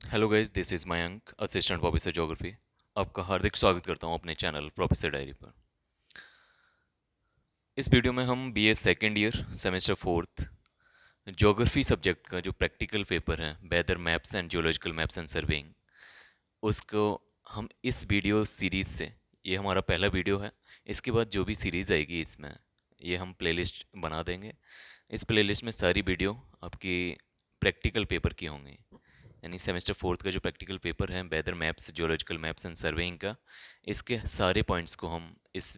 Hello guys, this is Mayank, assistant professor geography. आपका हार्दिक स्वागत करता हूं अपने चैनल प्रोफेसर डायरी पर। इस वीडियो में हम BA second year semester fourth geography subject का जो प्रैक्टिकल पेपर है weather maps and geological maps and surveying, उसको हम इस वीडियो सीरीज़ से, ये हमारा पहला वीडियो है। इसके बाद जो भी सीरीज़ आएगी इसमें ये हम प्लेलिस्ट बना देंगे। इस प्लेलिस्ट में सारी वीडियो आपकी प्रैक्टिकल पेपर की होंगी, यानी सेमेस्टर फोर्थ का जो प्रैक्टिकल पेपर है weather maps geological maps and surveying का, इसके सारे पॉइंट्स को हम इस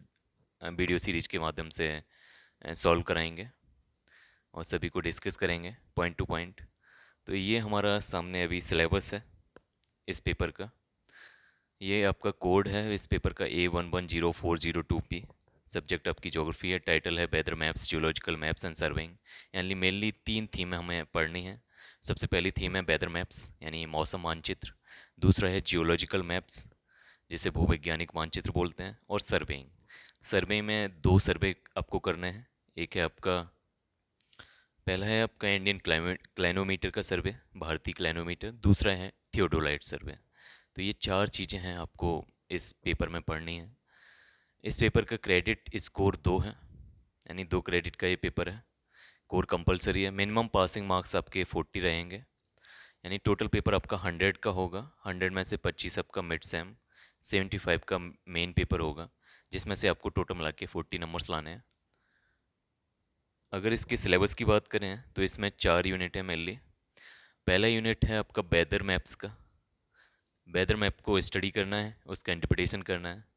वीडियो सीरीज के माध्यम से सॉल्व कराएंगे और सभी को डिस्कस करेंगे पॉइंट टू पॉइंट। तो ये हमारा सामने अभी सिलेबस है इस पेपर का। ये आपका कोड है इस पेपर का A110402P। सब्जेक्ट आपकी ज्योग्राफी है, टाइटल है weather maps geological maps and surveying. यानी मेनली तीन थीम हमें पढ़नी है। सबसे पहली थीम है वेदर मैप्स यानी मौसम मानचित्र। दूसरा है जियोलॉजिकल मैप्स जिसे भूवैज्ञानिक मानचित्र बोलते हैं। और सर्वेइंग, सर्वे में दो सर्वे आपको करने हैं। एक है आपका, पहला है आपका इंडियन क्लाइमेट क्लाइनोमीटर का सर्वे, भारतीय क्लाइनोमीटर। दूसरा है थियोडोलाइट सर्वे। तो ये चार चीज़ें हैं आपको इस पेपर में पढ़नी है। इस पेपर का क्रेडिट स्कोर 2 है, यानी 2 क्रेडिट का ये पेपर है। कोर कंपलसरी है। मिनिमम पासिंग मार्क्स आपके 40 रहेंगे, यानी टोटल पेपर आपका 100 का होगा। 100 में से 25 आपका मिड सेम, 75 का मेन पेपर होगा, जिसमें से आपको टोटल मिला के 40 नंबर्स लाने हैं। अगर इसके सिलेबस की बात करें तो इसमें 4 यूनिट है मेनली। पहला यूनिट है आपका वेदर मैप्स का। वेदर मैप को स्टडी करना है, उसका इंटरप्रिटेशन करना है।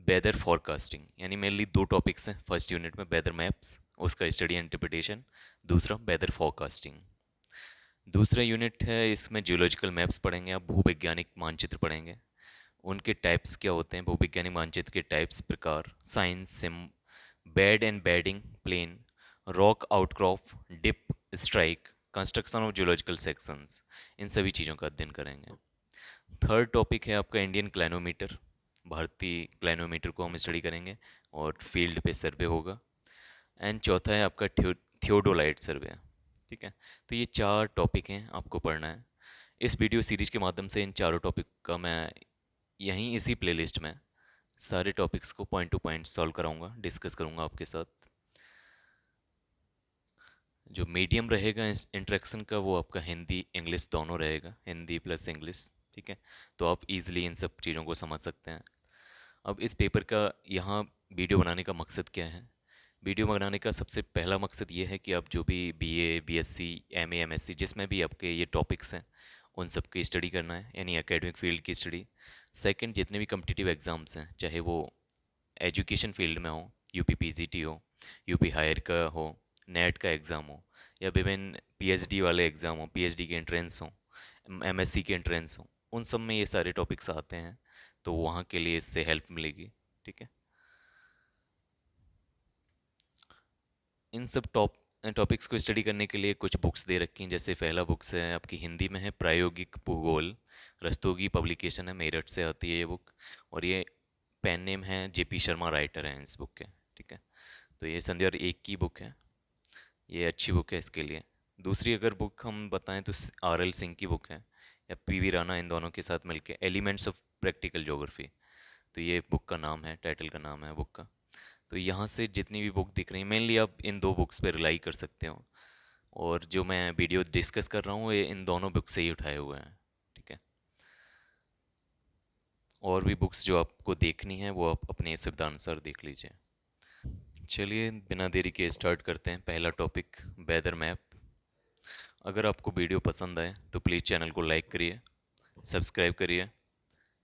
वेदर फॉरकास्टिंग, यानी मेनली दो टॉपिक्स हैं फर्स्ट यूनिट में, वेदर मैप्स उसका स्टडी एंड इंटरप्रिटेशन, दूसरा वेदर फॉरकास्टिंग। दूसरा यूनिट है इसमें जियोलॉजिकल मैप्स पढ़ेंगे, आप भूवैज्ञानिक मानचित्र पढ़ेंगे। उनके टाइप्स क्या होते हैं, भूवैज्ञानिक मानचित्र के टाइप्स प्रकार, साइंस सिम, bed and bedding plane, rock outcrop, dip strike, construction of geological sections, इन सभी चीज़ों का अध्ययन करेंगे। थर्ड टॉपिक है आपका इंडियन क्लाइनोमीटर, भारतीय क्लाइनोमीटर को हम स्टडी करेंगे और फील्ड पे सर्वे होगा। एंड चौथा है आपका थियोडोलाइट सर्वे। ठीक है, तो ये चार टॉपिक हैं आपको पढ़ना है। इस वीडियो सीरीज के माध्यम से इन चारों टॉपिक का मैं यहीं इसी प्लेलिस्ट में सारे टॉपिक्स को पॉइंट टू पॉइंट सॉल्व कराऊंगा, डिस्कस करूंगा आपके साथ। जो मीडियम रहेगा इंटरेक्शन का वो आपका हिंदी इंग्लिश दोनों रहेगा, हिंदी प्लस इंग्लिश। ठीक है, तो आप इजीली इन सब चीज़ों को समझ सकते हैं। अब इस पेपर का यहाँ वीडियो बनाने का मकसद क्या है। वीडियो बनाने का सबसे पहला मकसद ये है कि आप जो भी बीए बीएससी एमए एमएससी जिसमें भी आपके ये टॉपिक्स हैं उन सब की स्टडी करना है, यानी एकेडमिक फील्ड की स्टडी। सेकंड, जितने भी कम्पिटिटिव एग्ज़ाम्स हैं, चाहे वो एजुकेशन फील्ड में हो, यूपी पीजीटी हो, यूपी हायर का हो, नेट का एग्ज़ाम हो, या विभिन्न पीएचडी वाले एग्ज़ाम हो, पीएचडी के एंट्रेंस हो, एमएससी के एंट्रेंस हो, उन सब में ये सारे टॉपिक्स आते हैं। तो वहाँ के लिए इससे हेल्प मिलेगी। ठीक है, इन सब टॉपिक्स को स्टडी करने के लिए कुछ बुक्स दे रखी हैं। जैसे पहला बुक्स है आपकी हिंदी में है प्रायोगिक भूगोल, रस्तोगी पब्लिकेशन है, मेरठ से आती है ये बुक। और ये पेन नेम है जेपी शर्मा, राइटर हैं इस बुक के। ठीक है, तो ये संध्या और एक की बुक है, ये अच्छी बुक है इसके लिए। दूसरी अगर बुक हम बताएं तो आर एल सिंह की बुक है, या पी वी राणा, इन दोनों के साथ मिलके एलिमेंट्स ऑफ प्रैक्टिकल ज्योग्राफी, तो ये बुक का नाम है, टाइटल का नाम है बुक का। तो यहाँ से जितनी भी बुक दिख रही हैं मेनली आप इन दो बुक्स पे रिलाई कर सकते हो। और जो मैं वीडियो डिस्कस कर रहा हूँ ये इन दोनों बुक से ही उठाए हुए हैं। ठीक है, और भी बुक्स जो आपको देखनी है वो आप अपने सुविधा अनुसार देख लीजिए। चलिए बिना देरी के स्टार्ट करते हैं। पहला टॉपिक वेदर मैप। अगर आपको वीडियो पसंद आए तो प्लीज़ चैनल को लाइक करिए, सब्सक्राइब करिए,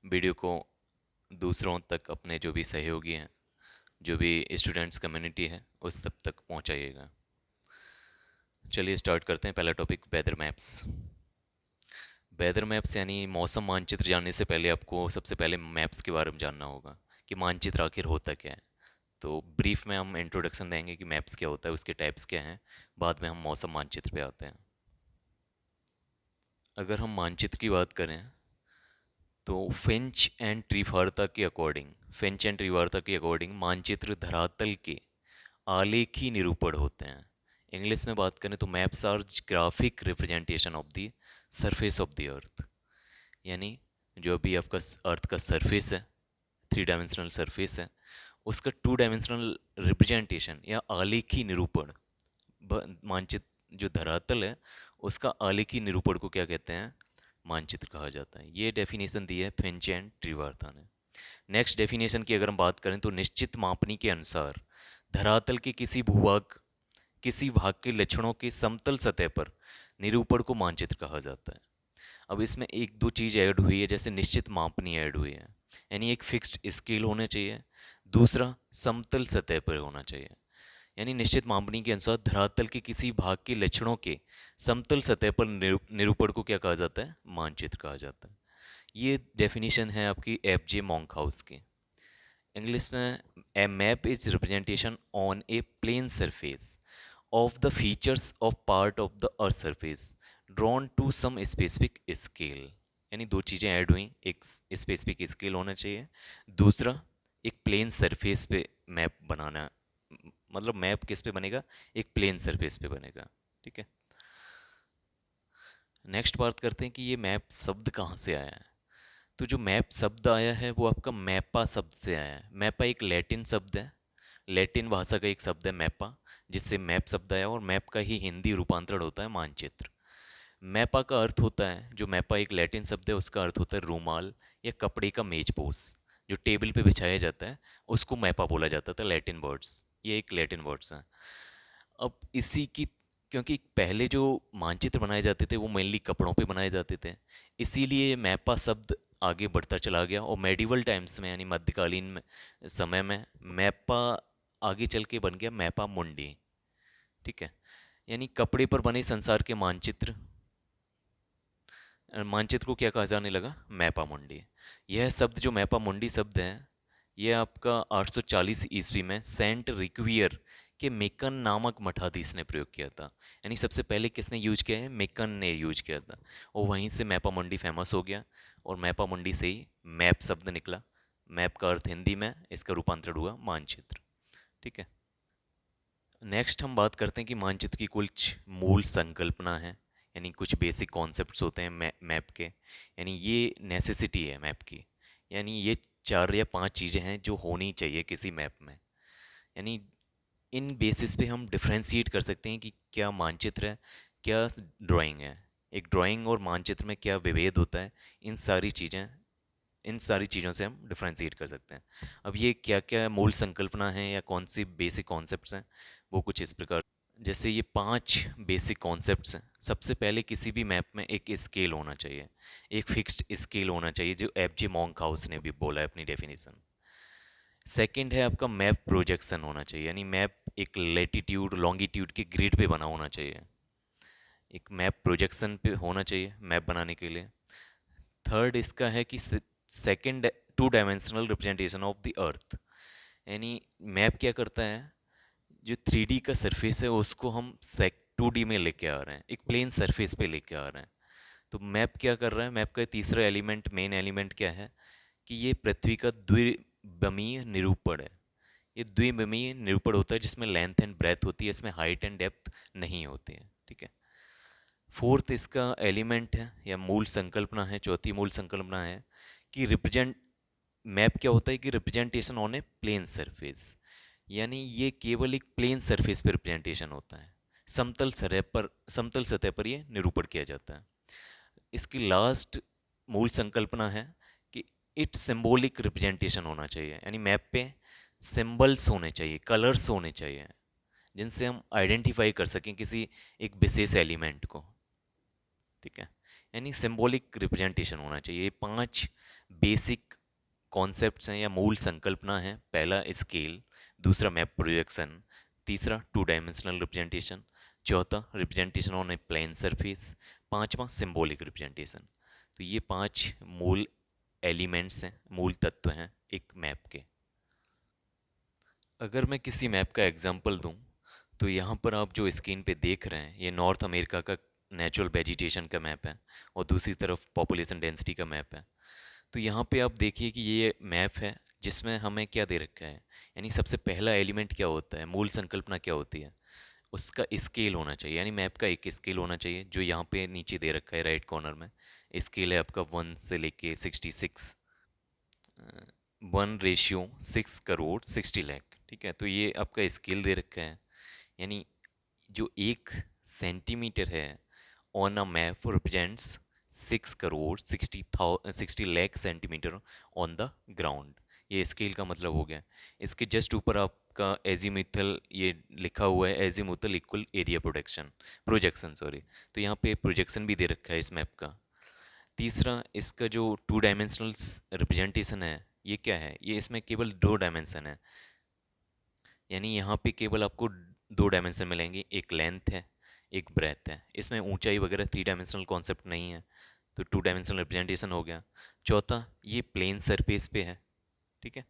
वीडियो को दूसरों तक, अपने जो भी सहयोगी हैं, जो भी स्टूडेंट्स कम्युनिटी है, उस सब तक पहुंचाइएगा। चलिए स्टार्ट करते हैं। पहला topic weather maps. Weather maps यानी मौसम मानचित्र जानने से पहले आपको सबसे पहले मैप्स के बारे में जानना होगा कि मानचित्र आखिर होता क्या है। तो ब्रीफ में हम इंट्रोडक्शन देंगे कि मैप्स क्या होता है, उसके टाइप्स क्या हैं, बाद में हम मौसम मानचित्र पे आते हैं। अगर हम मानचित्र की बात करें तो फिंच एंड ट्रिफार्ता के अकॉर्डिंग, फिंच एंड ट्रिफार्ता के अकॉर्डिंग मानचित्र धरातल के आलेखी निरूपण होते हैं। इंग्लिश में बात करें तो maps are graphic representation of the surface of the earth, यानी जो अभी आपका अर्थ का सरफेस है, 3 डायमेंशनल सरफेस है, उसका 2 डायमेंशनल रिप्रेजेंटेशन या आलेखी निरूपण, मानचित्र जो धरातल है उसका आलेखी निरूपण को क्या कहते हैं, मानचित्र कहा जाता है। ये डेफिनेशन दी है फिंच एंड ट्रिवार्था ने। नेक्स्ट डेफिनेशन की अगर हम बात करें तो निश्चित मापनी के अनुसार धरातल के किसी भाग के लक्षणों के समतल सतह पर निरूपण को मानचित्र कहा जाता है। अब इसमें एक दो चीज़ ऐड हुई है, जैसे निश्चित मापनी ऐड हुई है, यानी एक फिक्स्ड स्केल होना चाहिए, दूसरा समतल सतह पर होना चाहिए। यानी निश्चित मापनी के अनुसार धरातल के किसी भाग के लक्षणों के समतल सतह पर निरूपण को क्या कहा जाता है, मानचित्र कहा जाता है। ये डेफिनेशन है आपकी एफ जे मॉन्कहाउस की। इंग्लिश में a map is representation on a plane surface of the features of part of the earth surface drawn to some specific scale. यानी दो चीज़ें ऐड हुई, एक स्पेसिफिक स्केल होना चाहिए, दूसरा एक प्लेन सरफेस पे मैप बनाना। मतलब मैप किस पे बनेगा, एक प्लेन सरफेस पे बनेगा। ठीक है, नेक्स्ट बात करते हैं कि ये मैप शब्द कहाँ से आया है। तो जो मैप शब्द आया है वो आपका मैपा शब्द से आया है। मैपा एक लैटिन शब्द है, लैटिन भाषा का एक शब्द है मैपा, जिससे मैप शब्द आया, और मैप का ही हिंदी रूपांतरण होता है मानचित्र। मैपा का अर्थ होता है, जो मैपा एक लैटिन शब्द है उसका अर्थ होता है रूमाल या कपड़े का मेजपोश, जो टेबल पे बिछाया जाता है उसको मैपा बोला जाता था, लैटिन वर्ड्स, ये एक लैटिन वर्ड्स हैं। अब इसी की, क्योंकि पहले जो मानचित्र बनाए जाते थे वो मेनली कपड़ों पे बनाए जाते थे, इसीलिए मैपा शब्द आगे बढ़ता चला गया, और मेडिवल टाइम्स में यानी मध्यकालीन समय में मैपा आगे चल के बन गया मैपा मुंडी। ठीक है, यानी कपड़े पर बने संसार के मानचित्र, मानचित्र को क्या कहा जाने लगा, मैपा मुंडी। यह शब्द जो मैपा मुंडी शब्द है, यह आपका 840 ईस्वी में सेंट रिक्वियर के मेकन नामक मठाधीश ने प्रयोग किया था। यानी सबसे पहले किसने यूज किया है, मेकन ने यूज किया था, और वहीं से मैपा मुंडी फेमस हो गया, और मैपा मुंडी से ही मैप शब्द निकला। मैप का अर्थ हिंदी में, इसका रूपांतरण हुआ मानचित्र। ठीक है, नेक्स्ट हम बात करते हैं कि मानचित्र की कुछ मूल संकल्पना है, यानी कुछ बेसिक कॉन्सेप्ट्स होते हैं मैप के, यानी ये नेसेसिटी है मैप की, यानी ये 4 या 5 चीज़ें हैं जो होनी चाहिए किसी मैप में। यानी इन बेसिस पे हम डिफ्रेंशिएट कर सकते हैं कि क्या मानचित्र है, क्या ड्राइंग है, एक ड्राइंग और मानचित्र में क्या विभेद होता है। इन सारी चीज़ों से हम डिफ्रेंशिएट कर सकते हैं। अब ये क्या क्या मूल संकल्पना है या कौन सी बेसिक कॉन्सेप्ट्स हैं, वो कुछ इस प्रकार, जैसे ये 5 बेसिक कॉन्सेप्ट्स हैं। सबसे पहले किसी भी मैप में एक स्केल होना चाहिए, एक फिक्स्ड स्केल होना चाहिए, जो एफ जे मॉन्कहाउस ने भी बोला है अपनी डेफिनेशन। सेकंड है आपका मैप प्रोजेक्शन होना चाहिए, यानी मैप एक लेटीट्यूड लॉन्गिट्यूड के ग्रिड पे बना होना चाहिए, एक मैप प्रोजेक्शन पे होना चाहिए मैप बनाने के लिए। थर्ड इसका है कि second 2 dimensional representation of the earth, यानी मैप क्या करता है, जो 3D का सरफेस है उसको हम 2D में लेके आ रहे हैं, एक प्लेन सरफेस पे लेके आ रहे हैं। तो मैप क्या कर रहा है, मैप का तीसरा एलिमेंट, मेन एलिमेंट क्या है, कि ये पृथ्वी का द्विबमीय निरूपण है। ये द्विबमीय निरूपण होता है जिसमें लेंथ एंड ब्रेथ होती है, इसमें हाइट एंड डेप्थ नहीं होती है। ठीक है, फोर्थ इसका एलिमेंट है या मूल संकल्पना है, चौथी मूल संकल्पना है कि रिप्रेजेंट, मैप क्या होता है कि representation on a plane surface, यानी ये केवल एक प्लेन सरफेस पर रिप्रेजेंटेशन होता है, समतल सतह पर ये निरूपण किया जाता है। इसकी लास्ट मूल संकल्पना है कि इट सिंबॉलिक रिप्रेजेंटेशन होना चाहिए, यानी मैप पे सिंबल्स होने चाहिए, कलर्स होने चाहिए, जिनसे हम आइडेंटिफाई कर सकें किसी एक विशेष एलिमेंट को। ठीक है, यानी सिंबॉलिक रिप्रेजेंटेशन होना चाहिए। ये 5 बेसिक कॉन्सेप्ट्स हैं या मूल संकल्पना है। पहला स्केल, दूसरा मैप प्रोजेक्शन, तीसरा 2 डायमेंशनल रिप्रेजेंटेशन, चौथा representation on a plane surface, पांचवा सिंबॉलिक रिप्रेजेंटेशन। तो ये 5 मूल एलिमेंट्स हैं, मूल तत्व हैं एक मैप के। अगर मैं किसी मैप का एग्जांपल दूं, तो यहाँ पर आप जो स्क्रीन पे देख रहे हैं, ये नॉर्थ अमेरिका का नेचुरल वेजिटेशन का मैप है, और दूसरी तरफ पॉपुलेशन डेंसिटी का मैप है। तो यहाँ पे आप देखिए कि ये मैप है जिसमें हमें क्या दे रखा है, यानी सबसे पहला एलिमेंट क्या होता है, मूल संकल्पना क्या होती है, उसका स्केल होना चाहिए, यानी मैप का एक स्केल होना चाहिए, जो यहाँ पे नीचे दे रखा है राइट कॉर्नर में। स्केल है आपका 1 से लेके 66, 1:6 करोड़ 60 लाख, ठीक है। तो ये आपका स्केल दे रखा है, यानी जो 1 सेंटीमीटर है on a map represents 6 crore 60 lakh centimetre on the ground. ये स्केल का मतलब हो गया। इसके जस्ट ऊपर आपका एजीमुथल ये लिखा हुआ है, azimuthal equal area projection sorry. तो यहाँ पे प्रोजेक्शन भी दे रखा है इस मैप का। तीसरा, इसका जो 2 डायमेंशनल रिप्रेजेंटेशन है, ये क्या है, ये इसमें केवल 2 डायमेंशन है, यानी यहाँ पे केवल आपको 2 डायमेंशन मिलेंगे, एक लेंथ है एक ब्रेथ है। इसमें ऊंचाई वगैरह 3 डायमेंशनल कॉन्सेप्ट नहीं है, तो 2 डायमेंशनल रिप्रेजेंटेशन हो गया। चौथा, ये प्लेन सरफेस पे है, ठीक है।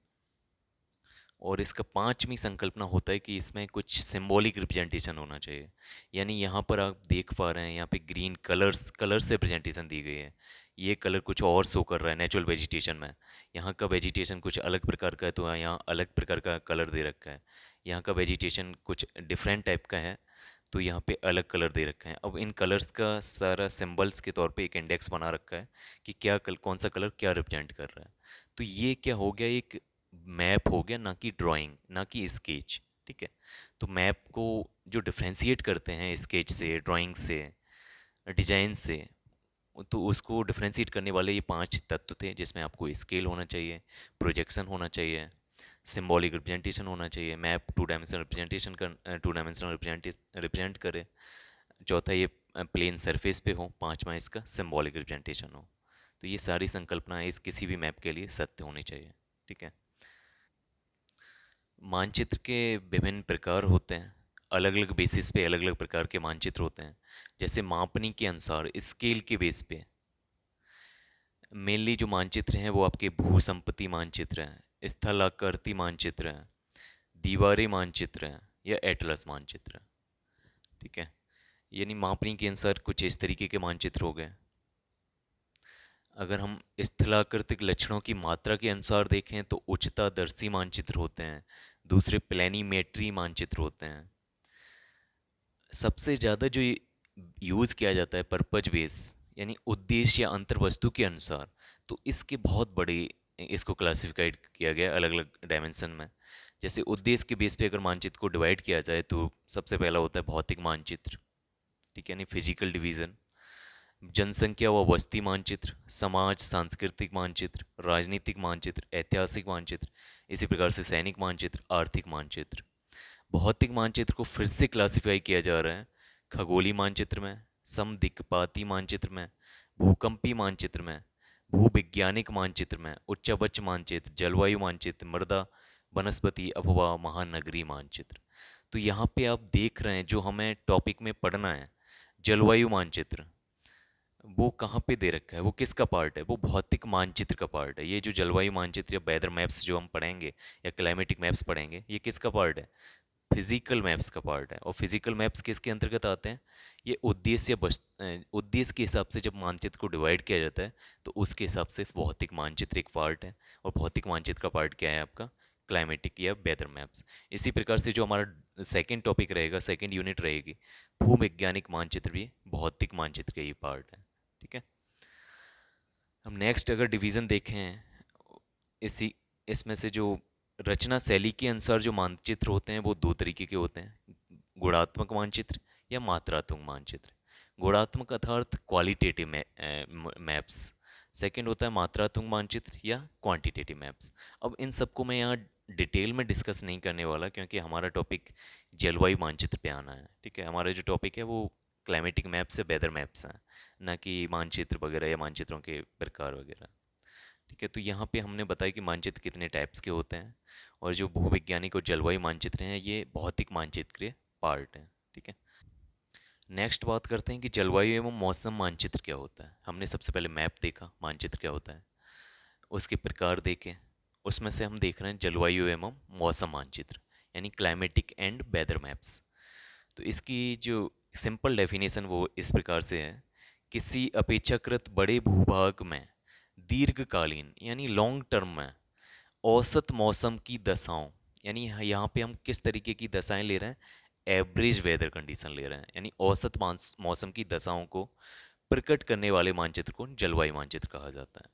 और इसका पांचवी संकल्पना होता है कि इसमें कुछ सिंबॉलिक रिप्रेजेंटेशन होना चाहिए, यानी यहाँ पर आप देख पा रहे हैं यहाँ पे ग्रीन कलर्स से रिप्रेजेंटेशन दी गई है। ये कलर कुछ और शो कर रहा है नेचुरल वेजिटेशन में, यहाँ का वेजिटेशन कुछ अलग प्रकार का है, तो यहाँ अलग प्रकार का कलर दे रखा है। यहाँ का वेजिटेशन कुछ डिफरेंट टाइप का है, तो यहाँ पे अलग कलर दे रखा है। अब इन कलर्स का सारा सिंबल्स के तौर पे एक इंडेक्स बना रखा है कि कौन सा कलर क्या रिप्रेजेंट कर रहा है। तो ये क्या हो गया, एक मैप हो गया, ना कि ड्राइंग, ना कि स्केच, ठीक है। तो मैप को जो डिफ्रेंशिएट करते हैं स्केच से, ड्राइंग से, डिजाइन से, तो उसको डिफ्रेंशिएट करने वाले ये 5 तत्व थे, जिसमें आपको स्केल होना चाहिए, प्रोजेक्शन होना चाहिए, सिंबॉलिक रिप्रेजेंटेशन होना चाहिए, मैप 2 डायमेंशनल रिप्रेजेंट करे, चौथा ये प्लेन सरफेस पे हो, पांचवा इसका सिंबॉलिक रिप्रेजेंटेशन हो। तो ये सारी संकल्पनाएं इस किसी भी मैप के लिए सत्य होनी चाहिए, ठीक है। मानचित्र के विभिन्न प्रकार होते हैं, अलग अलग बेसिस पे अलग अलग प्रकार के मानचित्र होते हैं। जैसे मापनी के अनुसार स्केल के बेस पे मेनली जो मानचित्र हैं वो आपके भू संपत्ति मानचित्र हैं, स्थलाकृति मानचित्र हैं, दीवारें मानचित्र हैं, या एटलस मानचित्र हैं, ठीक है। यानी मापनी के अनुसार कुछ इस तरीके के मानचित्र हो गए। अगर हम स्थलाकृतिक लक्षणों की मात्रा के अनुसार देखें तो उच्चतादर्शी मानचित्र होते हैं, दूसरे प्लेनीमेट्री मानचित्र होते हैं। सबसे ज़्यादा जो यूज़ किया जाता है पर्पज बेस, यानी उद्देश्य या अंतर्वस्तु के अनुसार, तो इसके बहुत बड़े इसको क्लासिफाइड किया गया अलग अलग डायमेंशन में। जैसे उद्देश्य के बेस पे अगर मानचित्र को डिवाइड किया जाए तो सबसे पहला होता है भौतिक मानचित्र, ठीक है, यानी फिजिकल डिवीजन। जनसंख्या व बस्ती मानचित्र, समाज सांस्कृतिक मानचित्र, राजनीतिक मानचित्र, ऐतिहासिक मानचित्र, इसी प्रकार से सैनिक मानचित्र, आर्थिक मानचित्र। भौतिक मानचित्र को फिर से क्लासिफाई किया जा रहा है खगोलीय मानचित्र में, समदिक्पाती मानचित्र में, भूकंपी मानचित्र में, भूवैज्ञानिक मानचित्र में, उच्चावच मानचित्र, जलवायु मानचित्र, मृदा वनस्पति अफवाह महानगरीय मानचित्र। तो यहाँ पे आप देख रहे हैं जो हमें टॉपिक में पढ़ना है, जलवायु मानचित्र, वो कहाँ पे दे रखा है, वो किसका पार्ट है, वो भौतिक मानचित्र का पार्ट है। ये जो जलवायु मानचित्र या वेदर मैप्स जो हम पढ़ेंगे या क्लाइमेटिक मैप्स पढ़ेंगे, ये किसका पार्ट है, फिजिकल मैप्स का पार्ट है। और फिजिकल मैप्स किसके अंतर्गत आते हैं, ये उद्देश्य के हिसाब से जब मानचित्र को डिवाइड किया जाता है तो उसके हिसाब से भौतिक मानचित्र एक पार्ट है, और भौतिक मानचित्र का पार्ट क्या है आपका, क्लाइमेटिक या वेदर मैप्स। इसी प्रकार से जो हमारा सेकेंड टॉपिक रहेगा, सेकेंड यूनिट रहेगी, भूवैज्ञानिक मानचित्र भी भौतिक मानचित्र का ही पार्ट है, ठीक है। हम नेक्स्ट अगर डिवीज़न देखें, इसी इसमें से जो रचना शैली के अनुसार जो मानचित्र होते हैं वो 2 तरीके के होते हैं, गुणात्मक मानचित्र या मात्रात्मक मानचित्र। गुणात्मक अर्थात क्वालिटेटिव मैप्स, सेकंड होता है मात्रात्मक मानचित्र या क्वांटिटेटिव मैप्स। अब इन सबको मैं यहाँ डिटेल में डिस्कस नहीं करने वाला, क्योंकि हमारा टॉपिक जलवायु मानचित्र पे आना है, ठीक है। हमारा जो टॉपिक है वो क्लाइमेटिक मैप्स या वेदर मैप्स हैं, ना कि मानचित्र वगैरह या मानचित्रों के प्रकार वगैरह, ठीक है। तो यहाँ पे हमने बताया कि मानचित्र कितने टाइप्स के होते हैं, और जो भूवैज्ञानिक और जलवायु मानचित्र हैं ये भौतिक मानचित्र के पार्ट हैं, ठीक है। नेक्स्ट बात करते हैं कि जलवायु एवं मौसम मानचित्र क्या होता है। हमने सबसे पहले मैप देखा, मानचित्र क्या होता है, उसके प्रकार देखे, उसमें से हम देख रहे हैं जलवायु एवं मौसम मानचित्र, यानी क्लाइमेटिक एंड वेदर मैप्स। तो इसकी जो सिंपल डेफिनेशन वो इस प्रकार से है, किसी अपेक्षाकृत बड़े भूभाग में दीर्घकालीन यानी लॉन्ग टर्म में औसत मौसम की दशाओं, यानी यहाँ पे हम किस तरीके की दशाएं ले रहे हैं, एवरेज वेदर कंडीशन ले रहे हैं, यानी औसत मौसम की दशाओं को प्रकट करने वाले मानचित्र को जलवायु मानचित्र कहा जाता है।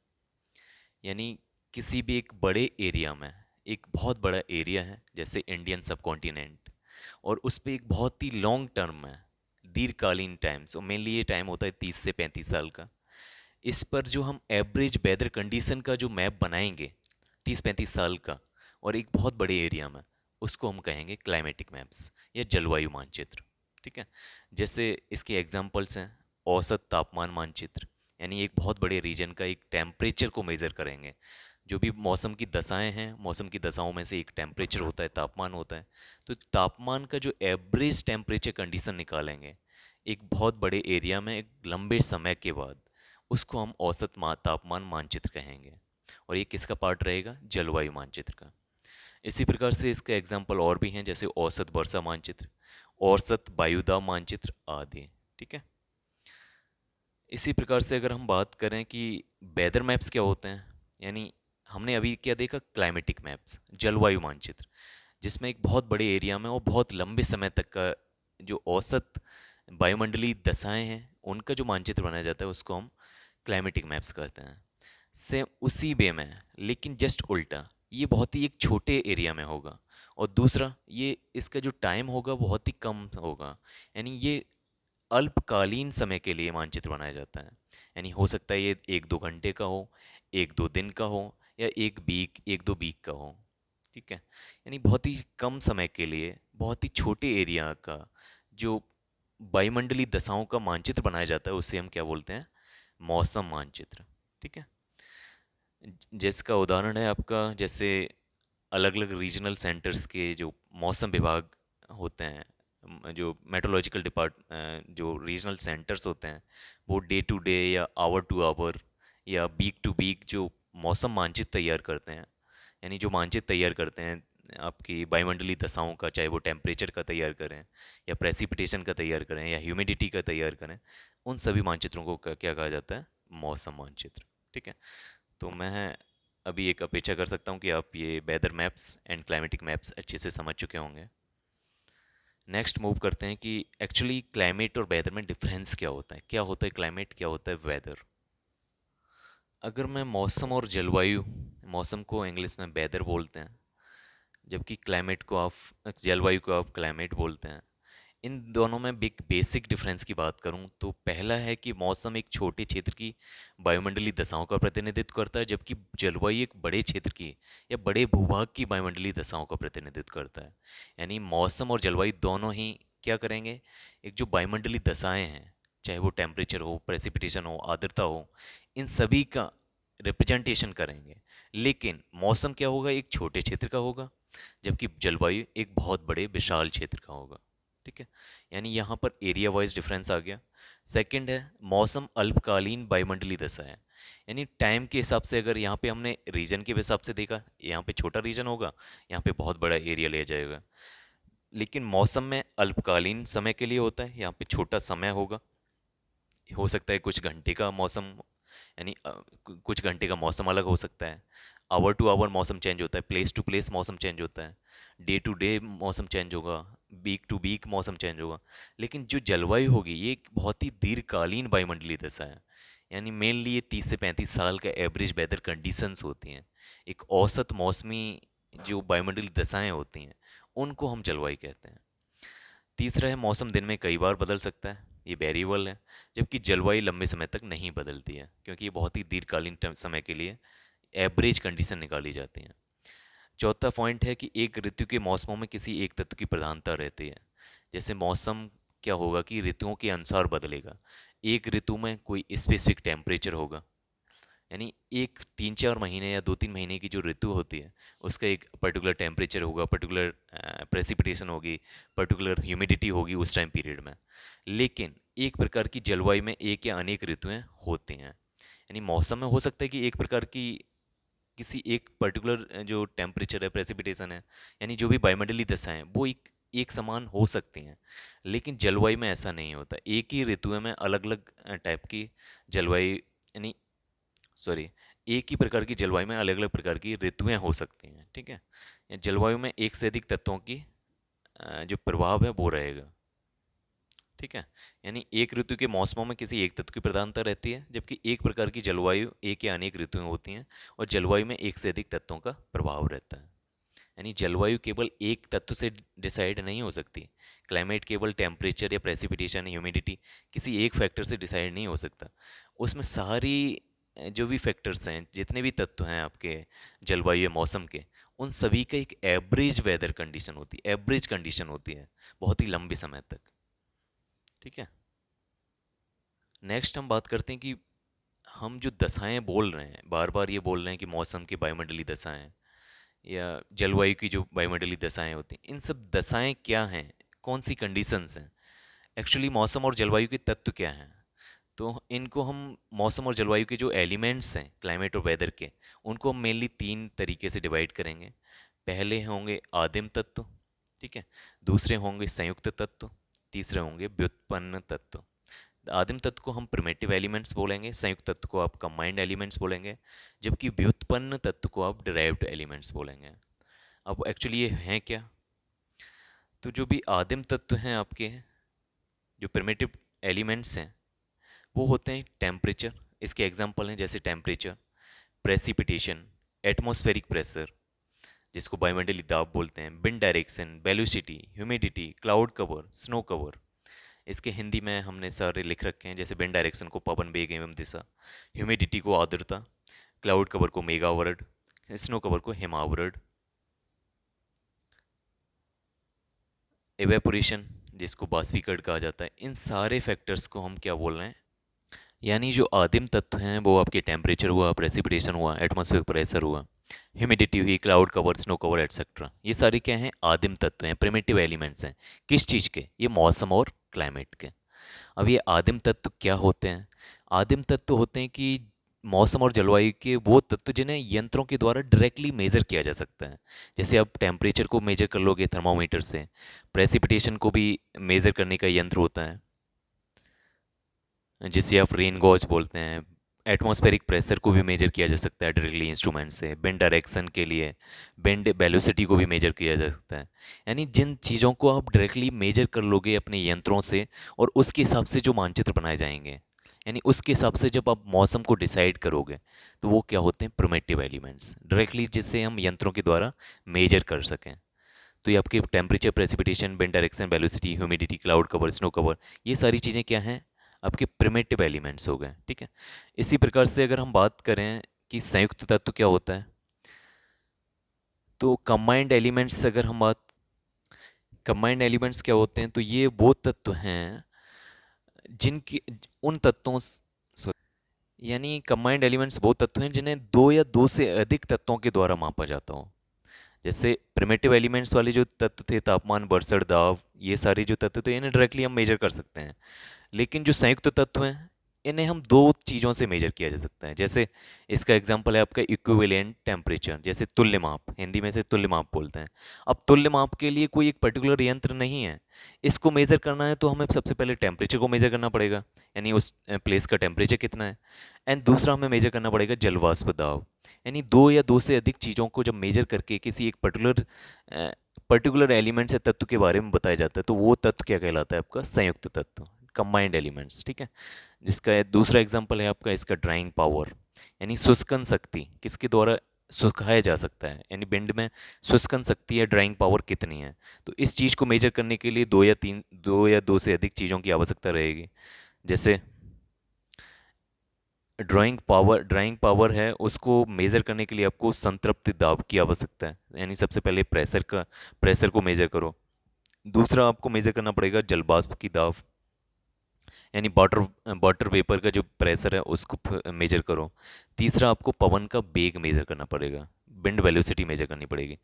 यानी किसी भी एक बड़े एरिया में, एक बहुत बड़ा एरिया है जैसे इंडियन सब कॉन्टिनेंट, और उस पे एक बहुत ही लॉन्ग टर्म में दीर्घकालीन टाइम्स, और मेनली ये टाइम होता है 30 से 35 साल का। इस पर जो हम एवरेज वेदर कंडीशन का जो मैप बनाएंगे 30-35 साल का, और एक बहुत बड़े एरिया में, उसको हम कहेंगे क्लाइमेटिक मैप्स या जलवायु मानचित्र। ठीक है। जैसे इसके एग्जांपल्स हैं औसत तापमान मानचित्र, यानी एक बहुत बड़े रीजन का एक टेम्परेचर को मेज़र करेंगे। जो भी मौसम की दशाएं हैं, मौसम की दशाओं में से एक टेम्परेचर होता है, तापमान होता है। तो तापमान का जो एवरेज टेम्परेचर कंडीशन निकालेंगे एक बहुत बड़े एरिया में एक लंबे समय के बाद, उसको हम औसत तापमान मानचित्र कहेंगे। और ये किसका पार्ट रहेगा? जलवायु मानचित्र का। इसी प्रकार से इसका एग्जाम्पल और भी हैं, जैसे औसत वर्षा मानचित्र, औसत वायुदाब मानचित्र आदि। ठीक है। इसी प्रकार से अगर हम बात करें कि वेदर मैप्स क्या होते हैं, यानी हमने अभी क्या देखा, क्लाइमेटिक मैप्स, जलवायु मानचित्र, जिसमें एक बहुत बड़े एरिया में और बहुत लंबे समय तक का जो औसत वायुमंडलीय दशाएं हैं उनका जो मानचित्र बनाया जाता है उसको हम क्लाइमेटिक मैप्स कहते हैं। सेम उसी वे में, लेकिन जस्ट उल्टा, ये बहुत ही एक छोटे एरिया में होगा, और दूसरा ये इसका जो टाइम होगा बहुत ही कम होगा। यानी ये अल्पकालीन समय के लिए मानचित्र बनाया जाता है। यानी हो सकता है ये 1-2 घंटे का हो, 1-2 दिन का हो, या 1-2 वीक का हो। ठीक है। यानी बहुत ही कम समय के लिए बहुत ही छोटे एरिया का जो वायुमंडलीय दशाओं का मानचित्र बनाया जाता है उसे हम क्या बोलते हैं? मौसम मानचित्र। ठीक है। जिसका उदाहरण है आपका, जैसे अलग अलग रीजनल सेंटर्स के जो मौसम विभाग होते हैं, जो मेट्रोलॉजिकल जो रीजनल सेंटर्स होते हैं, वो डे टू डे या आवर टू आवर या वीक टू वीक जो मौसम मानचित्र तैयार करते हैं, यानी जो मानचित्र तैयार करते हैं आपकी वायुमंडलीय दशाओं का, चाहे वो टेम्परेचर का तैयार करें या प्रेसिपिटेशन का तैयार करें या ह्यूमिडिटी का तैयार करें, उन सभी मानचित्रों को क्या कहा जाता है? मौसम मानचित्र। ठीक है। तो मैं अभी एक अपेक्षा कर सकता हूँ कि आप ये weather maps and climatic maps अच्छे से समझ चुके होंगे। नेक्स्ट मूव करते हैं कि एक्चुअली क्लाइमेट और वेदर में डिफरेंस क्या होता है, क्या होता है क्लाइमेट, क्या होता है वेदर। अगर मैं मौसम और जलवायु, मौसम को इंग्लिश में वेदर बोलते हैं, जबकि क्लाइमेट को आप, जलवायु को आप क्लाइमेट बोलते हैं, इन दोनों में बिग बेसिक डिफरेंस की बात करूं तो पहला है कि मौसम एक छोटे क्षेत्र की वायुमंडलीय दशाओं का प्रतिनिधित्व करता है, जबकि जलवायु एक बड़े क्षेत्र की या बड़े भूभाग की वायुमंडलीय दशाओं का प्रतिनिधित्व करता है। यानी मौसम और जलवायु दोनों ही क्या करेंगे, एक जो वायुमंडलीय दशाएं हैं, चाहे वो टेम्परेचर हो, प्रेसिपिटेशन हो, आर्द्रता हो, इन सभी का रिप्रेजेंटेशन करेंगे। लेकिन मौसम क्या होगा, एक छोटे क्षेत्र का होगा, जबकि जलवायु एक बहुत बड़े विशाल क्षेत्र का होगा। ठीक है। यानी यहाँ पर एरिया वाइज डिफरेंस आ गया। सेकंड है मौसम अल्पकालीन वायुमंडलीय दशा है, यानी टाइम के हिसाब से अगर यहाँ पे हमने रीजन के हिसाब से देखा, यहाँ पे छोटा रीजन होगा, यहाँ पे बहुत बड़ा एरिया लिया जाएगा। लेकिन मौसम में अल्पकालीन समय के लिए होता है, यहाँ पे छोटा समय होगा, हो सकता है कुछ घंटे का मौसम, यानी कुछ घंटे का मौसम अलग हो सकता है। आवर टू आवर मौसम चेंज होता है, प्लेस टू प्लेस मौसम चेंज होता है, डे टू डे मौसम चेंज होगा, वीक टू वीक मौसम चेंज होगा। लेकिन जो जलवायु होगी ये एक बहुत ही दीर्घकालीन वायुमंडलीय दशा है, यानी मेनली ये 30 से 35 साल का एवरेज वेदर कंडीशंस होती हैं। एक औसत मौसमी जो वायुमंडलीय दशाएं होती हैं उनको हम जलवायु कहते हैं। तीसरा है मौसम दिन में कई बार बदल सकता है, ये वेरिएबल है, जबकि जलवायु लंबे समय तक नहीं बदलती है, क्योंकि ये बहुत ही दीर्घकालीन समय के लिए एवरेज कंडीशन निकाली जाती हैं। चौथा पॉइंट है कि एक ऋतु के मौसमों में किसी एक तत्व की प्रधानता रहती है। जैसे मौसम क्या होगा कि ऋतुओं के अनुसार बदलेगा। एक ऋतु में कोई स्पेसिफिक टेम्परेचर होगा, यानी एक 3-4 महीने या 2-3 महीने की जो ऋतु होती है उसका एक पर्टिकुलर टेम्परेचर होगा, पर्टिकुलर प्रेसिपिटेशन होगी, पर्टिकुलर ह्यूमिडिटी होगी उस टाइम पीरियड में। लेकिन एक प्रकार की जलवायु में एक या अनेक ऋतुएं होती हैं, यानी मौसम में हो सकता है कि एक प्रकार की किसी एक पर्टिकुलर जो टेम्परेचर है, प्रेसिपिटेशन है, यानी जो भी वायुमंडलीय दशा है वो एक समान हो सकती हैं। लेकिन जलवायु में ऐसा नहीं होता, एक ही ऋतु में अलग अलग टाइप की जलवायु, यानी सॉरी, एक ही प्रकार की जलवायु में अलग अलग प्रकार की ऋतुएं हो सकती हैं। ठीक है। या जलवायु में एक से अधिक तत्वों की जो प्रभाव है वो रहेगा। ठीक है, यानी एक ऋतु के मौसमों में किसी एक तत्व की प्रधानता रहती है, जबकि एक प्रकार की जलवायु एक या अनेक ऋतुएं होती हैं और जलवायु में एक से अधिक तत्वों का प्रभाव रहता है। यानी जलवायु केवल एक तत्व से डिसाइड नहीं हो सकती। क्लाइमेट केवल टेम्परेचर या प्रेसिपिटेशन, ह्यूमिडिटी किसी एक फैक्टर से डिसाइड नहीं हो सकता। उसमें सारी जो भी फैक्टर्स हैं, जितने भी तत्व हैं आपके जलवायु या मौसम के, उन सभी का एक एवरेज वेदर कंडीशन होती है, एवरेज कंडीशन होती है बहुत ही लंबे समय तक। ठीक है, नेक्स्ट हम बात करते हैं कि हम जो दशाएं बोल रहे हैं, बार बार ये बोल रहे हैं कि मौसम की वायुमंडलीय दशाएं या जलवायु की जो वायुमंडलीय दशाएं होती हैं, इन सब दशाएं क्या हैं, कौन सी कंडीशंस हैं, एक्चुअली मौसम और जलवायु के तत्व क्या हैं। तो इनको हम मौसम और जलवायु के जो एलिमेंट्स हैं क्लाइमेट और वेदर के, उनको हम मेनली तीन तरीके से डिवाइड करेंगे। पहले होंगे आदिम तत्व, ठीक है, दूसरे होंगे संयुक्त तत्व, तीसरे होंगे व्युत्पन्न तत्व। आदिम तत्व को हम प्रिमिटिव एलिमेंट्स बोलेंगे, संयुक्त तत्व को आप कंबाइंड एलिमेंट्स बोलेंगे, जबकि व्युत्पन्न तत्व को आप डिराइव्ड एलिमेंट्स बोलेंगे। अब एक्चुअली ये हैं क्या? तो जो भी आदिम तत्व हैं आपके, जो प्रिमिटिव एलिमेंट्स हैं, वो होते हैं टेम्परेचर। इसके एग्जांपल हैं जैसे टेम्परेचर, प्रेसिपिटेशन, एटमॉस्फेरिक प्रेशर जिसको वायुमंडलीय दाब बोलते हैं, wind direction, velocity, humidity, cloud cover, snow cover. इसके हिंदी में हमने सारे लिख रखे हैं, जैसे विंड डायरेक्शन को पवन वेग एवं दिशा, ह्यूमिडिटी को आर्द्रता, क्लाउड कवर को मेघावरण, स्नो कवर को हिमावरण, एवेपोरेशन जिसको बाष्पीकरण कहा जाता है। इन सारे फैक्टर्स को हम क्या बोल रहे हैं, यानी जो आदिम तत्व हैं वो आपके टेम्परेचर हुआ, प्रेसिपिटेशन हुआ, एटमॉस्फेरिक प्रेशर हुआ, ह्यूमिडिटी हुई, cloud cover, snow cover etcetera, ये सारे क्या हैं, आदिम तत्व हैं, प्रिमिटिव एलिमेंट्स हैं। किस चीज़ के? ये मौसम और क्लाइमेट के। अब ये आदिम तत्व क्या होते हैं? आदिम तत्व होते हैं कि मौसम और जलवायु के वो तत्व जिन्हें यंत्रों के द्वारा डायरेक्टली मेजर किया जा सकता है। जैसे आप टेम्परेचर को मेजर कर लोगे थर्मामीटर से, प्रेसिपिटेशन को भी मेजर करने का यंत्र होता है जिसे आप रेन गॉज बोलते हैं, एटमॉस्फेरिक प्रेशर को भी मेजर किया जा सकता है डायरेक्टली इंस्ट्रूमेंट से, विंड डायरेक्शन के लिए विंड वेलोसिटी को भी मेजर किया जा सकता है। यानी जिन चीज़ों को आप डायरेक्टली मेजर कर लोगे अपने यंत्रों से, और उसके हिसाब से जो मानचित्र बनाए जाएंगे, यानी उसके हिसाब से जब आप मौसम को डिसाइड करोगे, तो वो क्या होते हैं, प्रिमिटिव एलिमेंट्स, डायरेक्टली जिससे हम यंत्रों के द्वारा मेजर कर सकें। तो ये आपके temperature, precipitation, wind direction, velocity, humidity, cloud cover, snow cover, ये सारी चीज़ें क्या हैं, आपके प्रिमिटिव एलिमेंट्स हो गए। ठीक है, इसी प्रकार से अगर हम बात करें कि संयुक्त तत्व क्या होता है, तो कंबाइंड एलिमेंट्स, अगर हम बात कंबाइंड एलिमेंट्स क्या होते हैं, तो ये वो तत्व हैं जिनकी उन तत्वों यानी कंबाइंड एलिमेंट्स वो तत्व हैं जिन्हें दो या दो से अधिक तत्वों के द्वारा मापा जाता हो। जैसे प्रिमिटिव एलिमेंट्स वाले जो तत्व थे, तापमान, बरसठ, दाब, ये सारे जो तत्व थे, इन्हें डायरेक्टली हम मेजर कर सकते हैं। लेकिन जो संयुक्त तत्व हैं, इन्हें हम दो चीज़ों से मेजर किया जा सकता है। जैसे इसका एग्जांपल है आपका इक्विवेलेंट टेम्परेचर, जैसे तुल्य माप, हिंदी में से तुल्य माप बोलते हैं। अब तुल्य माप के लिए कोई एक पर्टिकुलर यंत्र नहीं है, इसको मेज़र करना है तो हमें सबसे पहले टेम्परेचर को मेज़र करना पड़ेगा, यानी उस प्लेस का टेम्परेचर कितना है, एंड दूसरा हमें मेज़र करना पड़ेगा जलवाष्प दाब। यानी दो या दो से अधिक चीज़ों को जब मेज़र करके किसी एक पर्टिकुलर एलिमेंट से तत्व के बारे में बताया जाता है, तो वो तत्व क्या कहलाता है, आपका संयुक्त तत्व, कंबाइंड एलिमेंट्स। ठीक है, जिसका दूसरा एग्जांपल है आपका इसका ड्राइंग पावर, यानी शुष्कन शक्ति, किसके द्वारा सुखाया जा सकता है, यानी विंड में शुष्कन शक्ति या ड्राइंग पावर कितनी है। तो इस चीज़ को मेजर करने के लिए दो या दो से अधिक चीज़ों की आवश्यकता रहेगी। जैसे ड्राइंग पावर है, उसको मेज़र करने के लिए आपको संतृप्ति दाब की आवश्यकता है, यानी सबसे पहले प्रेशर को मेज़र करो। दूसरा आपको मेज़र करना पड़ेगा जलवाष्प की दाब, यानी वाटर वाटर वेपर का जो प्रेशर है उसको मेजर करो। तीसरा आपको पवन का वेग मेजर करना पड़ेगा, विंड वेलोसिटी मेजर करनी पड़ेगी।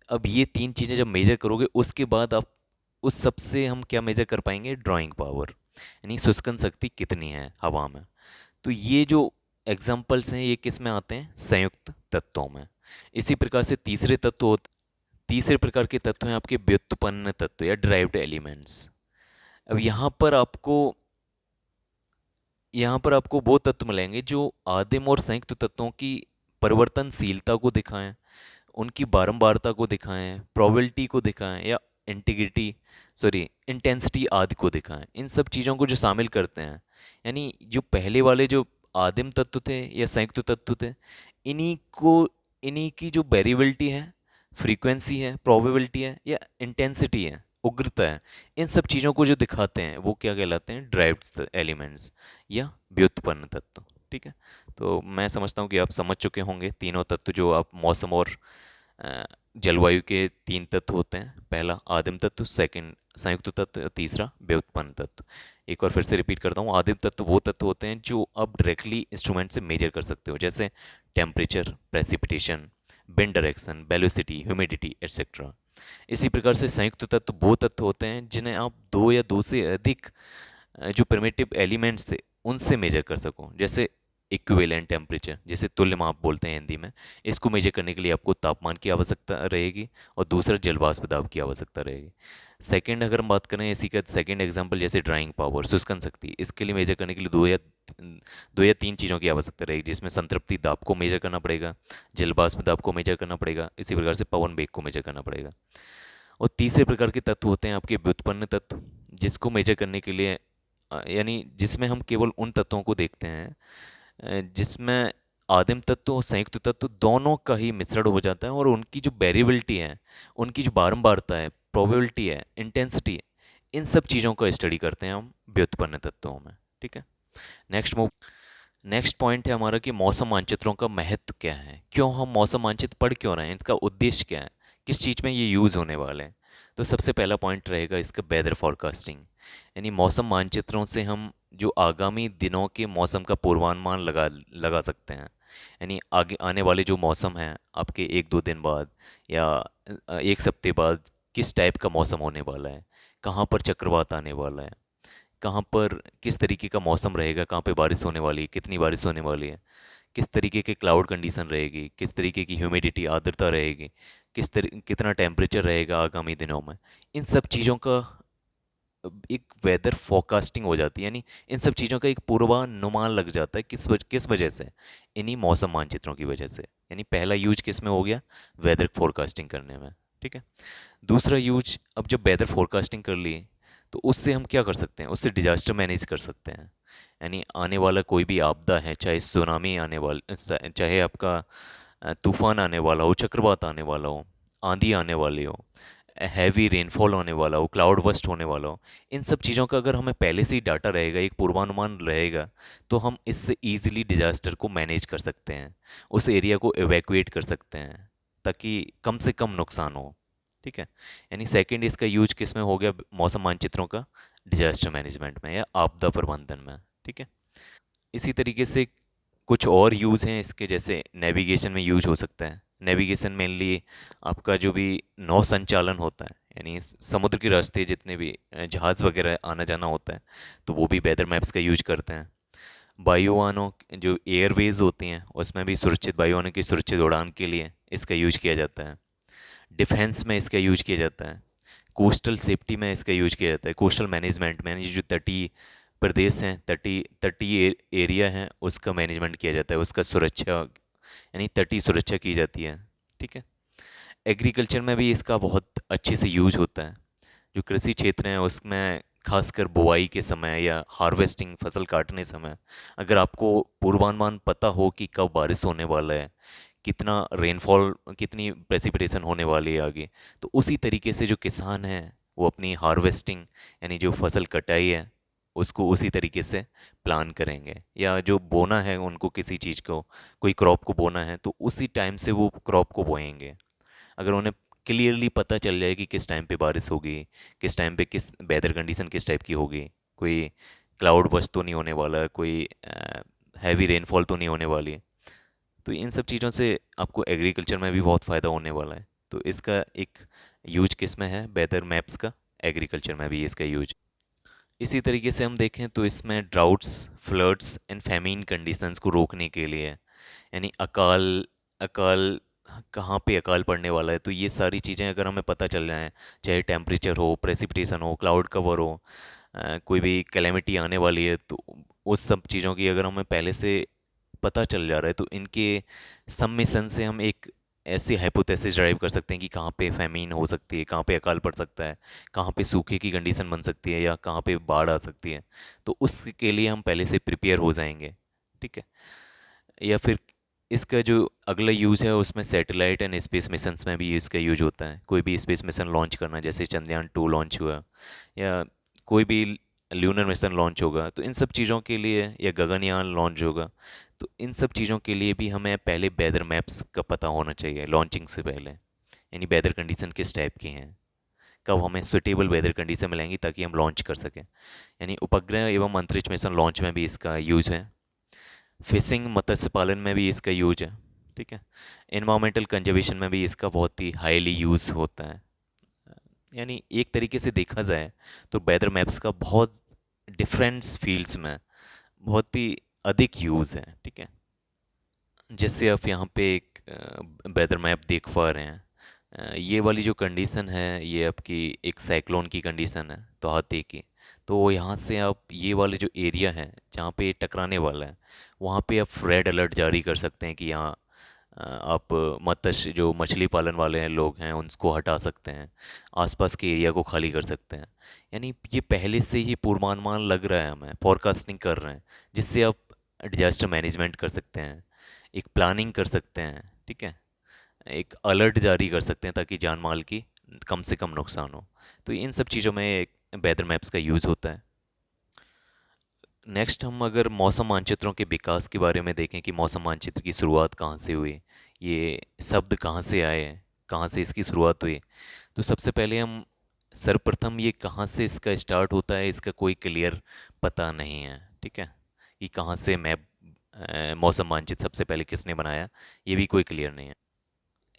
अब ये तीन चीज़ें जब मेजर करोगे, उसके बाद आप उस सबसे हम क्या मेजर कर पाएंगे, ड्राइंग पावर, यानी शुष्कन शक्ति कितनी है हवा में। तो ये जो एग्जाम्पल्स हैं, ये किस में आते हैं, संयुक्त तत्वों में। इसी प्रकार से तीसरे प्रकार के तत्व हैं आपके व्युत्पन्न तत्व या ड्राइव्ड एलिमेंट्स। अब यहाँ पर आपको वो तत्व मिलेंगे जो आदिम और संयुक्त तत्वों की परिवर्तनशीलता को दिखाएं, उनकी बारंबारता को दिखाएं, प्रोबेबिलिटी को दिखाएं, या इंटीग्रिटी, सॉरी इंटेंसिटी आदि को दिखाएं। इन सब चीज़ों को जो शामिल करते हैं, यानी जो पहले वाले जो आदिम तत्व थे या संयुक्त तत्व थे, इन्हीं को, इन्हीं की जो वेरिएबिलिटी है, फ्रीक्वेंसी है, प्रोबेबिलिटी है या इंटेंसिटी है, उग्रता है, इन सब चीज़ों को जो दिखाते हैं वो क्या कहलाते हैं, ड्राइव्ड एलिमेंट्स या व्युत्पन्न तत्व। ठीक है, तो मैं समझता हूँ कि आप समझ चुके होंगे तीनों तत्व जो आप मौसम और जलवायु के तीन तत्व होते हैं। पहला आदिम तत्व, सेकंड संयुक्त तत्व और तीसरा व्युत्पन्न तत्व। एक और फिर से रिपीट करता हूँ, आदिम तत्व वो तत्व होते हैं जो आप डायरेक्टली इंस्ट्रूमेंट से मेजर कर सकते हो, जैसे temperature, precipitation, wind direction, velocity, humidity etcetera. इसी प्रकार से संयुक्त तत्व वो तत्व होते हैं जिन्हें आप दो या दो से अधिक जो प्रिमिटिव एलिमेंट्स थे उनसे मेजर कर सको, जैसे इक्विवेलेंट टेम्परेचर, जिसे तुल्य माप बोलते हैं हिंदी में। इसको मेजर करने के लिए आपको तापमान की आवश्यकता रहेगी और दूसरा जल वाष्प दाब की आवश्यकता रहेगी। सेकंड अगर हम बात करें इसी का सेकंड एग्जांपल, जैसे ड्राइंग पावर, शुष्कन शक्ति, इसके लिए मेजर करने के लिए दो या तीन चीज़ों की आवश्यकता रहेगी, जिसमें संतृप्ति दाब को मेजर करना पड़ेगा, जल वाष्प दाब को मेजर करना पड़ेगा, इसी प्रकार से पवन वेग को मेजर करना पड़ेगा। और तीसरे प्रकार के तत्व होते हैं आपके व्युत्पन्न तत्व, जिसको मेजर करने के लिए यानी जिसमें हम केवल उन तत्वों को देखते हैं जिसमें आदिम तत्व और संयुक्त तत्व दोनों का ही मिश्रण हो जाता है, और उनकी जो वेरिएबिलिटी है, उनकी जो बारंबारता है, प्रोबेबिलिटी है, इंटेंसिटी है, इन सब चीज़ों का स्टडी करते हैं हम व्युत्पन्न तत्वों में। ठीक है, नेक्स्ट मूव, नेक्स्ट पॉइंट है हमारा कि मौसम मानचित्रों का महत्व क्या है, क्यों हम मौसम मानचित्र पढ़ क्यों रहे हैं, इसका उद्देश्य क्या है, किस चीज़ में ये यूज़ होने वाले हैं। तो सबसे पहला पॉइंट रहेगा इसका वेदर फॉरकास्टिंग, यानी मौसम मानचित्रों से हम जो आगामी दिनों के मौसम का पूर्वानुमान लगा लगा सकते हैं। यानी आगे आने वाले जो मौसम हैं आपके एक दो दिन बाद या एक सप्ते बाद किस टाइप का मौसम होने वाला है, कहाँ पर चक्रवात आने वाला है, कहाँ पर किस तरीके का मौसम रहेगा, कहाँ पे बारिश होने वाली है, कितनी बारिश होने वाली है, किस तरीके के क्लाउड कंडीशन रहेगी, किस तरीके की ह्यूमिडिटी आर्द्रता रहेगी, कितना टेम्परेचर रहेगा आगामी दिनों में। इन सब चीज़ों का एक वेदर फोरकास्टिंग हो जाती है, यानी इन सब चीज़ों का एक पूर्वानुमान लग जाता है। किस वजह से, इन्हीं मौसम मानचित्रों की वजह से। यानी पहला यूज किस में हो गया, वेदर फोरकास्टिंग करने में। ठीक है, दूसरा यूज, अब जब वेदर फोरकास्टिंग कर ली तो उससे हम क्या कर सकते हैं, उससे डिजास्टर मैनेज कर सकते हैं। यानी आने वाला कोई भी आपदा है, चाहे सुनामी आने वाला, चाहे आपका तूफान आने वाला हो, चक्रवात आने वाला हो, आंधी आने वाली हो, हैवी रेनफॉल होने वाला हो, क्लाउड बस्ट होने वाला हो, इन सब चीज़ों का अगर हमें पहले से ही डाटा रहेगा, एक पूर्वानुमान रहेगा, तो हम इससे ईजिली डिजास्टर को मैनेज कर सकते हैं, उस एरिया को एवैक्यूएट कर सकते हैं ताकि कम से कम नुकसान हो। ठीक है, यानी सेकंड इसका यूज किस में हो गया, मौसम मानचित्रों का डिजास्टर मैनेजमेंट में या आपदा प्रबंधन में। ठीक है, इसी तरीके से कुछ और यूज़ हैं इसके, जैसे नेविगेशन में यूज हो सकता है। नेविगेशन मेनली आपका जो भी नौ संचालन होता है, यानी समुद्र के रास्ते जितने भी जहाज़ वगैरह आना जाना होता है, तो वो भी वेदर मैप्स का यूज करते हैं। वायुयानों, जो एयरवेज होती हैं, उसमें भी सुरक्षित वायुयानों की सुरक्षित उड़ान के लिए इसका यूज किया जाता है। डिफेंस में इसका यूज किया जाता है। कोस्टल सेफ्टी में इसका यूज किया जाता है। कोस्टल मैनेजमेंट में, यानी जो तटीय प्रदेश हैं, तटीय एरिया है, उसका मैनेजमेंट किया जाता है, उसका सुरक्षा, यानी तटीय सुरक्षा की जाती है। ठीक है, एग्रीकल्चर में भी इसका बहुत अच्छे से यूज होता है। जो कृषि क्षेत्र हैं उसमें खासकर बुआई के समय या हार्वेस्टिंग, फसल काटने समय, अगर आपको पूर्वानुमान पता हो कि कब बारिश होने वाला है, कितना रेनफॉल, कितनी प्रेसिपिटेशन होने वाली है आगे, तो उसी तरीके से जो किसान हैं वो अपनी हार्वेस्टिंग, यानी जो फसल कटाई है, उसको उसी तरीके से प्लान करेंगे। या जो बोना है उनको, किसी चीज़ को, कोई क्रॉप को बोना है, तो उसी टाइम से वो क्रॉप को बोएंगे। अगर उन्हें क्लियरली पता चल जाए कि किस टाइम पे बारिश होगी, किस टाइम पे किस वेदर कंडीशन किस टाइप की होगी, कोई क्लाउड बस्ट तो नहीं होने वाला है, कोई हैवी रेनफॉल तो नहीं होने वाली है, तो इन सब चीज़ों से आपको एग्रीकल्चर में भी बहुत फ़ायदा होने वाला है। तो इसका एक यूज किस में है, वेदर मैप्स का, एग्रीकल्चर में भी इसका यूज। इसी तरीके से हम देखें तो इसमें droughts, floods and famine conditions को रोकने के लिए है। यानी अकाल, अकाल कहाँ पे अकाल पड़ने वाला है, तो ये सारी चीज़ें अगर हमें पता चल जाएँ, चाहे टेम्परेचर हो, प्रेसिपिटेशन हो, क्लाउड कवर हो, कोई भी कैलेमिटी आने वाली है, तो उस सब चीज़ों की अगर हमें पहले से पता चल जा रहा है, तो इनके सम्मिशन से हम एक ऐसी हाइपोथेसिस ड्राइव कर सकते हैं कि कहाँ पे फैमीन हो सकती है, कहाँ पे अकाल पड़ सकता है, कहाँ पे सूखे की कंडीशन बन सकती है, या कहाँ पे बाढ़ आ सकती है। तो उसके लिए हम पहले से प्रिपेयर हो जाएंगे। ठीक है। या फिर इसका जो अगला यूज़ है उसमें सैटेलाइट एंड स्पेस मिशंस में भी इसका यूज होता है। कोई भी स्पेस मिशन लॉन्च करना, जैसे चंद्रयान 2 लॉन्च हुआ, या कोई भी ल्यूनर मिशन लॉन्च होगा, तो इन सब चीज़ों के लिए, या गगनयान लॉन्च होगा, तो इन सब चीज़ों के लिए भी हमें पहले वेदर मैप्स का पता होना चाहिए लॉन्चिंग से पहले। यानी वेदर कंडीशन किस टाइप की हैं, कब हमें सुटेबल वेदर कंडीशन मिलेंगी ताकि हम लॉन्च कर सकें। यानी उपग्रह एवं अंतरिक्ष मिशन लॉन्च में भी इसका यूज है। फिशिंग, मत्स्य पालन में भी इसका यूज है। ठीक है। इन्वामेंटल कंजर्वेशन में भी इसका बहुत ही हाईली यूज़ होता है। यानी एक तरीके से देखा जाए तो वेदर मैप्स का बहुत डिफरेंस फील्ड्स में बहुत ही अधिक यूज़ है। ठीक है। जैसे आप यहाँ पे एक वेदर मैप देख पा रहे हैं। ये वाली जो कंडीशन है ये आपकी एक साइक्लोन की कंडीशन है, तो हाथी की। तो यहाँ से आप ये वाले जो एरिया है जहाँ पे ये टकराने वाला है, वहाँ पे आप रेड अलर्ट जारी कर सकते हैं कि यहाँ आप मत्स्य जो मछली पालन वाले हैं लोग हैं उनको हटा सकते हैं, आसपास के एरिया को खाली कर सकते हैं। यानी ये पहले से ही पूर्वानुमान लग रहा है, हमें फोरकास्टिंग कर रहे हैं, जिससे आप डिजास्टर मैनेजमेंट कर सकते हैं, एक प्लानिंग कर सकते हैं। ठीक है। एक अलर्ट जारी कर सकते हैं ताकि जान माल की कम से कम नुकसान हो। तो इन सब चीज़ों में वेदर मैप्स का यूज़ होता है। नेक्स्ट हम अगर मौसम मानचित्रों के विकास के बारे में देखें कि मौसम मानचित्र की शुरुआत कहाँ से हुई, ये शब्द कहाँ से आए हैं, कहाँ से इसकी शुरुआत हुई, तो सबसे पहले हम सर्वप्रथम ये कहाँ से इसका स्टार्ट होता है इसका कोई क्लियर पता नहीं है। ठीक है। कि कहाँ से मैप मौसम मानचित्र सबसे पहले किसने बनाया, ये भी कोई क्लियर नहीं है।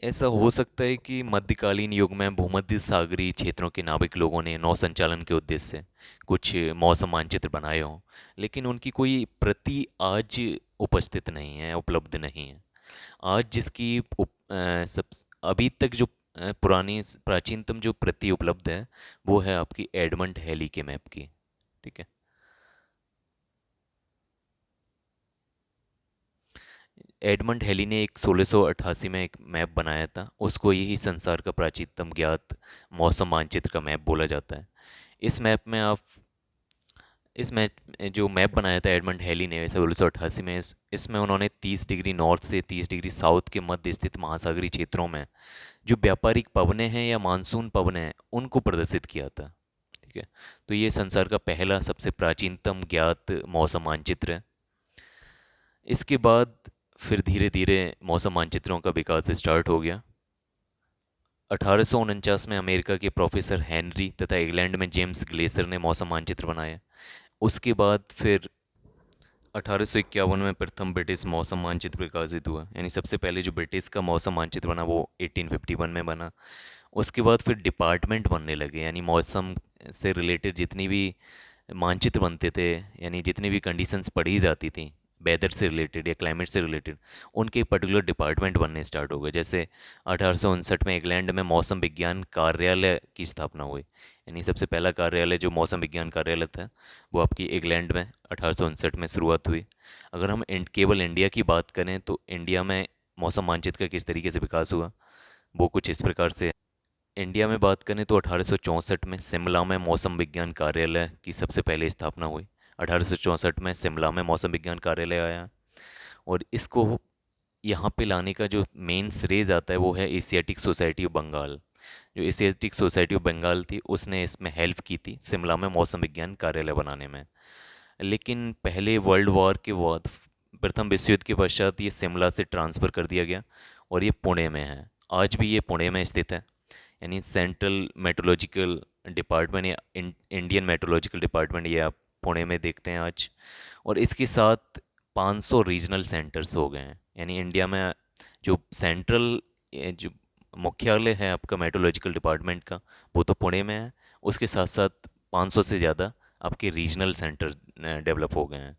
ऐसा हो सकता है कि मध्यकालीन युग में भूमध्य सागरीय क्षेत्रों के नाविक लोगों ने नौ संचालन के उद्देश्य से कुछ मौसम मानचित्र बनाए हों, लेकिन उनकी कोई प्रति आज उपस्थित नहीं है, उपलब्ध नहीं है। आज जिसकी सब अभी तक जो पुरानी प्राचीनतम जो प्रति उपलब्ध है वो है आपकी एडमंड हेली के मैप की। ठीक है। एडमंड हेली ने एक 1688 में एक मैप बनाया था, उसको यही संसार का प्राचीनतम ज्ञात मौसम मानचित्र का मैप बोला जाता है। इस मैप में आप इस मैप जो मैप बनाया था एडमंड हेली ने 1688 में, इसमें उन्होंने 30 डिग्री नॉर्थ से 30 डिग्री साउथ के मध्य स्थित महासागरीय क्षेत्रों में जो व्यापारिक पवनें हैं या मानसून पवनें हैं उनको प्रदर्शित किया था। ठीक है। तो ये संसार का पहला सबसे प्राचीनतम ज्ञात मौसम मानचित्र है। इसके बाद फिर धीरे धीरे मौसम मानचित्रों का विकास स्टार्ट हो गया। 1849 में अमेरिका के प्रोफेसर हेनरी तथा इंग्लैंड में जेम्स ग्लेसर ने मौसम मानचित्र बनाया। उसके बाद फिर 1851 में प्रथम ब्रिटिश मौसम मानचित्र विकसित हुआ। यानी सबसे पहले जो ब्रिटिश का मौसम मानचित्र बना वो 1851 में बना। उसके बाद फिर डिपार्टमेंट बनने लगे, यानी मौसम से रिलेटेड जितनी भी मानचित्र बनते थे, यानी जितनी भी कंडीशंस पढ़ी जाती थी वेदर से रिलेटेड या क्लाइमेट से रिलेटेड, उनके पर्टिकुलर डिपार्टमेंट बनने स्टार्ट हो गए। जैसे 1859 में इंग्लैंड में मौसम विज्ञान कार्यालय की स्थापना हुई। यानी सबसे पहला कार्यालय जो मौसम विज्ञान कार्यालय था वो आपकी इंग्लैंड में 1859 में शुरुआत हुई। अगर हम केवल इंडिया की बात करें तो इंडिया में मौसम मानचित्र का किस तरीके से विकास हुआ वो कुछ इस प्रकार से है। इंडिया में बात करें तो 1864 में शिमला में मौसम विज्ञान कार्यालय की सबसे पहले स्थापना हुई। 1864 में शिमला में मौसम विज्ञान कार्यालय आया, और इसको यहाँ पे लाने का जो मेन श्रेय जाता है वो है एशियाटिक सोसाइटी ऑफ बंगाल। जो एशियाटिक सोसाइटी ऑफ बंगाल थी उसने इसमें हेल्प की थी शिमला में मौसम विज्ञान कार्यालय बनाने में। लेकिन पहले वर्ल्ड वॉर के बाद, प्रथम विश्व युद्ध के पश्चात, ये शिमला से ट्रांसफ़र कर दिया गया और ये पुणे में है। आज भी ये पुणे में स्थित है। यानी सेंट्रल मेट्रोलॉजिकल डिपार्टमेंट या इंडियन मेट्रोलॉजिकल डिपार्टमेंट ये आप पुणे में देखते हैं आज। और इसके साथ 500 रीजनल सेंटर्स हो गए हैं। यानी इंडिया में जो सेंट्रल जो मुख्यालय है आपका मेट्रोलॉजिकल डिपार्टमेंट का वो तो पुणे में है, उसके साथ साथ 500 से ज़्यादा आपके रीजनल सेंटर डेवलप हो गए हैं।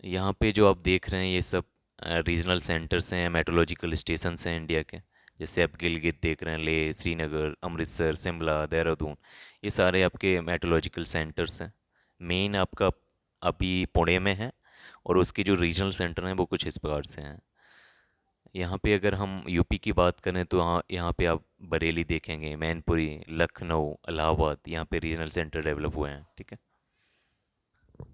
यहाँ पे जो आप देख रहे हैं ये सब रीजनल सेंटर्स हैं, मेट्रोलॉजिकल स्टेशंस हैं इंडिया के। जैसे आप गिलगित देख रहे हैं, लेह, श्रीनगर, अमृतसर, शिमला, देहरादून, ये सारे आपके मेट्रोलॉजिकल सेंटर्स हैं। मेन आपका अभी पुणे में है, और उसके जो रीजनल सेंटर हैं वो कुछ इस प्रकार से हैं। यहाँ पे अगर हम यूपी की बात करें तो यहाँ पे आप बरेली देखेंगे, मैनपुरी, लखनऊ, इलाहाबाद, यहाँ पे रीजनल सेंटर डेवलप हुए हैं। ठीक है,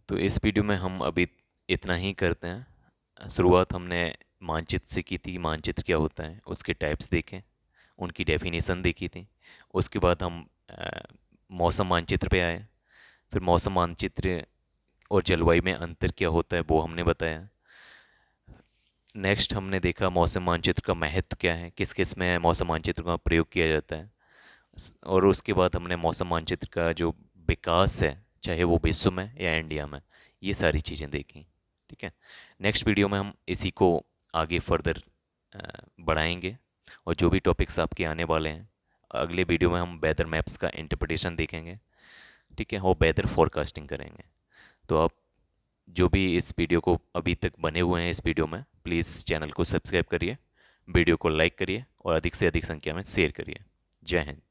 तो इस वीडियो में हम अभी इतना ही करते हैं। शुरुआत हमने मानचित्र से की थी, मानचित्र क्या होता है, उसके टाइप्स देखें, उनकी डेफिनेशन देखी थी। उसके बाद हम मौसम मानचित्र पे आए, फिर मौसम मानचित्र और जलवायु में अंतर क्या होता है वो हमने बताया। नेक्स्ट हमने देखा मौसम मानचित्र का महत्व क्या है, किस किस में मौसम मानचित्र का प्रयोग किया जाता है। और उसके बाद हमने मौसम मानचित्र का जो विकास है, चाहे वो विश्व में या इंडिया में, ये सारी चीज़ें देखी। ठीक है, नेक्स्ट वीडियो में हम इसी को आगे फर्दर बढ़ाएंगे, और जो भी टॉपिक्स आपके आने वाले हैं, अगले वीडियो में हम वेदर मैप्स का इंटरप्रिटेशन देखेंगे। ठीक है, और वेदर फोरकास्टिंग करेंगे। तो आप जो भी इस वीडियो को अभी तक बने हुए हैं इस वीडियो में, प्लीज़ चैनल को सब्सक्राइब करिए, वीडियो को लाइक करिए और अधिक से अधिक संख्या में शेयर करिए। जय हिंद।